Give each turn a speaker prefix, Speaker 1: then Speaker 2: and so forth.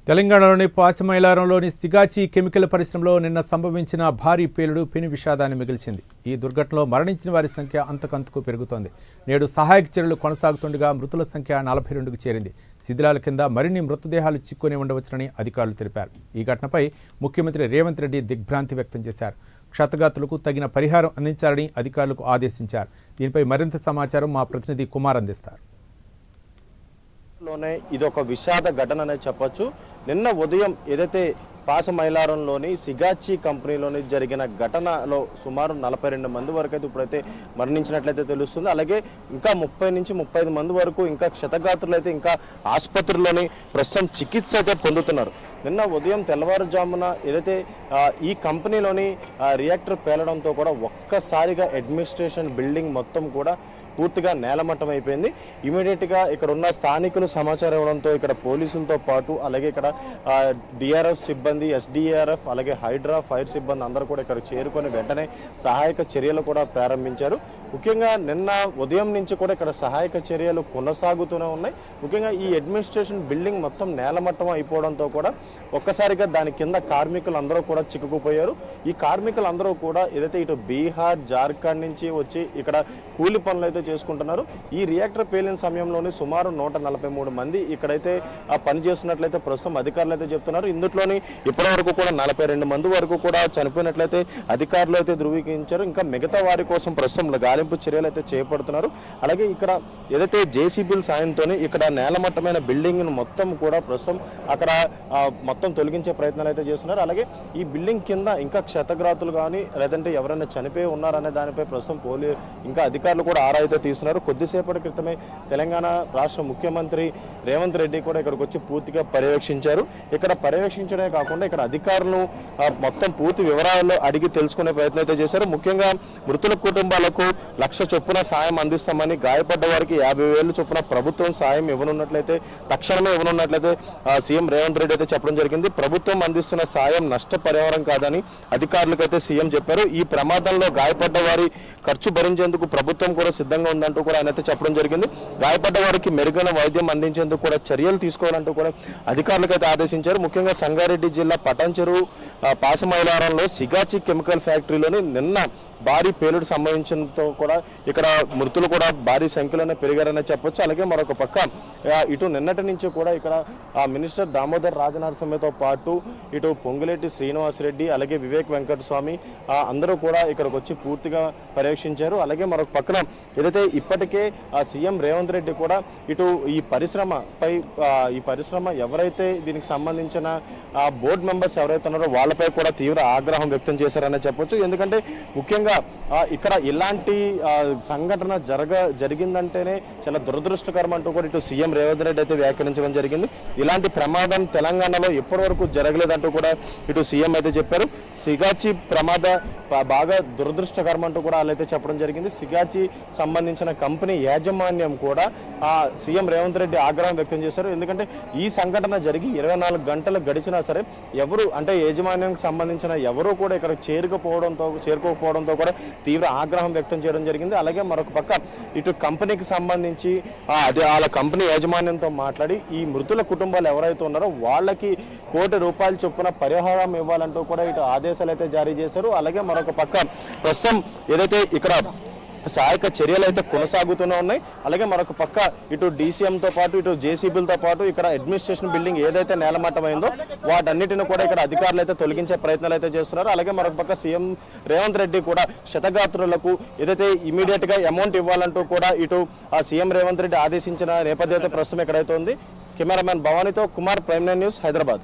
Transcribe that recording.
Speaker 1: తెలంగాణలోని పాసిమైలారంలోని సిగాచి కెమికల్ పరిశ్రమలో నిన్న సంభవించిన భారీ పేలుడు పెను విషాదాన్ని మిగిల్చింది. ఈ దుర్ఘటనలో మరణించిన వారి సంఖ్య అంతకంతకు పెరుగుతోంది. నేడు సహాయక చర్యలు కొనసాగుతుండగా మృతుల సంఖ్య 42కు చేరింది. శిథిలాల కింద మరిన్ని మృతదేహాలు చిక్కుని ఉండవచ్చునని అధికారులు తెలిపారు. ఈ ఘటనపై ముఖ్యమంత్రి రేవంత్ రెడ్డి దిగ్భ్రాంతి వ్యక్తం చేశారు. క్షతగాత్రులకు తగిన పరిహారం అందించాలని అధికారులకు ఆదేశించారు. దీనిపై మరింత సమాచారం మా ప్రతినిధి కుమార్ అందిస్తారు.
Speaker 2: ఇది ఒక విషాద ఘటన అనే చెప్పొచ్చు. నిన్న ఉదయం ఏదైతే పాసమైలారంలోని సిగాచి కంపెనీలోని జరిగిన ఘటనలో సుమారు 42 మంది వరకు అయితే ఇప్పుడైతే మరణించినట్లయితే తెలుస్తుంది. అలాగే ఇంకా 30 నుంచి 35 మంది వరకు ఇంకా క్షతగాత్రులు అయితే ఇంకా ఆసుపత్రిలోని ప్రస్తుతం చికిత్స అయితే పొందుతున్నారు. నిన్న ఉదయం తెల్లవారుజామున ఏదైతే ఈ కంపెనీలోని రియాక్టర్ పేలడంతో కూడా ఒక్కసారిగా అడ్మినిస్ట్రేషన్ బిల్డింగ్ మొత్తం కూడా పూర్తిగా నేలమట్టం అయిపోయింది. ఇమీడియట్గా ఇక్కడ ఉన్న స్థానికులు సమాచారం ఇవ్వడంతో ఇక్కడ పోలీసులతో పాటు అలాగే ఇక్కడ డిఆర్ఎఫ్ సిబ్బంది, ఎస్డిఆర్ఎఫ్ అలాగే హైడ్రా ఫైర్ సిబ్బంది అందరూ కూడా ఇక్కడ చేరుకొని వెంటనే సహాయక చర్యలు కూడా ప్రారంభించారు. ముఖ్యంగా నిన్న ఉదయం నుంచి కూడా ఇక్కడ సహాయక చర్యలు కొనసాగుతూనే ఉన్నాయి. ముఖ్యంగా ఈ అడ్మినిస్ట్రేషన్ బిల్డింగ్ మొత్తం నేలమట్టం అయిపోవడంతో కూడా ఒక్కసారిగా దాని కింద కార్మికులు అందరూ కూడా చిక్కుకుపోయారు. ఈ కార్మికులందరూ కూడా ఏదైతే ఇటు బీహార్, జార్ఖండ్ నుంచి వచ్చి ఇక్కడ కూలి పనులు అయితే చేసుకుంటున్నారు. ఈ రియాక్టర్ పేలిన సమయంలోనే సుమారు 143 మంది ఇక్కడైతే పనిచేస్తున్నట్లయితే ప్రస్తుతం అధికారులు అయితే చెప్తున్నారు. ఇందులోని ఇప్పటి వరకు కూడా 42 మంది వరకు కూడా చనిపోయినట్లయితే అధికారులు అయితే ధృవీకరించారు. ఇంకా మిగతా వారి కోసం ప్రస్తుతం గాలింపు చర్యలు అయితే చేపడుతున్నారు. అలాగే ఇక్కడ ఏదైతే జేసీబీల సాయంతో ఇక్కడ నేలమట్టమైన బిల్డింగ్ మొత్తం కూడా ప్రస్తుతం అక్కడ మొత్తం తొలగించే ప్రయత్నాలు అయితే చేస్తున్నారు. అలాగే ఈ బిల్డింగ్ కింద ఇంకా క్షతగాత్రులు కానీ లేదంటే ఎవరైనా చనిపోయి ఉన్నారనే దానిపై ప్రస్తుతం ఇంకా అధికారులు కూడా ఆరా అయితే తీస్తున్నారు. కొద్దిసేపటి క్రితమే తెలంగాణ రాష్ట్ర ముఖ్యమంత్రి రేవంత్ రెడ్డి కూడా ఇక్కడికి వచ్చి పూర్తిగా పర్యవేక్షించారు. ఇక్కడ పర్యవేక్షించడమే కాకుండా ఇక్కడ అధికారులను మొత్తం పూర్తి వివరాల్లో అడిగి తెలుసుకునే ప్రయత్నం అయితే చేశారు. ముఖ్యంగా మృతుల కుటుంబాలకు 1,00,000 చొప్పున సాయం అందిస్తామని, గాయపడ్డ వారికి 50,000 చొప్పున ప్రభుత్వం సాయం ఇవ్వనున్నట్లయితే తక్షణమే ఇవ్వనున్నట్లయితే సీఎం రేవంత్ రెడ్డి అయితే చెప్పడం జరిగింది. ప్రభుత్వం అందిస్తున్న సాయం నష్టపరిహారం కాదని అధికారులకు అయితే సీఎం చెప్పారు. ఈ ప్రమాదంలో గాయపడ్డ వారి ఖర్చు భరించేందుకు ప్రభుత్వం కూడా సిద్ధంగా ఉందంటూ కూడా ఆయన అయితే చెప్పడం జరిగింది. గాయపడ్డ వారికి మెరుగైన వైద్యం అందించేందుకు కూడా చర్యలు తీసుకోవాలంటూ కూడా అధికారులకు అయితే ఆదేశించారు. ముఖ్యంగా సంగారెడ్డి జిల్లా పటాన్చెరు పాసమైలారంలో సిగాచి కెమికల్ ఫ్యాక్టరీలోని నిన్న భారీ పేలుడు సంభవించడంతో కూడా ఇక్కడ మృతులు కూడా భారీ సంఖ్యలోనే పెరిగారని చెప్పొచ్చు. అలాగే మరొక పక్క ఇటు నిన్నటి నుంచి కూడా ఇక్కడ మినిస్టర్ దామోదర్ రాజనరసింహతో పాటు ఇటు పొంగులేటి శ్రీనివాసరెడ్డి అలాగే వివేక్ వెంకటస్వామి అందరూ కూడా ఇక్కడికి వచ్చి పూర్తిగా పర్యవేక్షించారు. అలాగే మరొక పక్కన ఏదైతే ఇప్పటికే సీఎం రేవంత్ రెడ్డి కూడా ఇటు ఈ పరిశ్రమ ఎవరైతే దీనికి సంబంధించిన బోర్డు మెంబర్స్ ఎవరైతే ఉన్నారో వాళ్ళపై కూడా తీవ్ర ఆగ్రహం వ్యక్తం చేశారని చెప్పొచ్చు. ఎందుకంటే ముఖ్యంగా ఇక్కడ ఇలాంటి సంఘటన జరిగిందంటేనే చాలా దురదృష్టకరం అంటూ కూడా ఇటు సీఎం రేవంత్ రెడ్డి అయితే వ్యాఖ్యానించడం జరిగింది. ఇలాంటి ప్రమాదం తెలంగాణలో ఎప్పటి వరకు జరగలేదంటూ కూడా ఇటు సీఎం అయితే చెప్పారు. సిగాచి బాగా దురదృష్టకరం అంటూ కూడా వాళ్ళైతే చెప్పడం జరిగింది. సిగాచి సంబంధించిన కంపెనీ యాజమాన్యం కూడా సీఎం రేవంత్ రెడ్డి ఆగ్రహం వ్యక్తం చేశారు. ఎందుకంటే ఈ సంఘటన జరిగి 24 గంటలు గడిచినా సరే ఎవరు అంటే యాజమాన్యానికి సంబంధించిన ఎవరూ కూడా ఇక్కడ చేరుకోకపోవడంతో కూడా తీవ్ర ఆగ్రహం వ్యక్తం చేయడం జరిగింది. అలాగే మరొక పక్క ఇటు కంపెనీకి సంబంధించి వాళ్ళ కంపెనీ యాజమాన్యంతో మాట్లాడి ఈ మృతుల కుటుంబాలు ఎవరైతే ఉన్నారో వాళ్ళకి ₹1 కోటి చొప్పున పరిహారం ఇవ్వాలంటూ కూడా ఇటు ఆదేశాలు అయితే జారీ చేశారు. అలాగే మరొక పక్క ప్రస్తుతం ఏదైతే ఇక్కడ సహాయక చర్యలు అయితే కొనసాగుతూనే ఉన్నాయి. అలాగే మరొక పక్క ఇటు డీసీఎంతో పాటు ఇటు జేసీబీలతో పాటు ఇక్కడ అడ్మినిస్ట్రేషన్ బిల్డింగ్ ఏదైతే నేలమట్టమైందో వాటన్నిటిని కూడా ఇక్కడ అధికారులు అయితే తొలగించే ప్రయత్నాలు అయితే చేస్తున్నారు. అలాగే మరొక పక్క సీఎం రేవంత్ రెడ్డి కూడా క్షతగాత్రులకు ఏదైతే ఇమీడియట్ గా అమౌంట్ ఇవ్వాలంటూ కూడా ఇటు సీఎం రేవంత్ రెడ్డి ఆదేశించిన నేపథ్యం అయితే ప్రస్తుతం ఎక్కడైతే ఉంది. కెమెరామెన్ భవానీతో కుమార్, ప్రైమ్9 న్యూస్, హైదరాబాద్.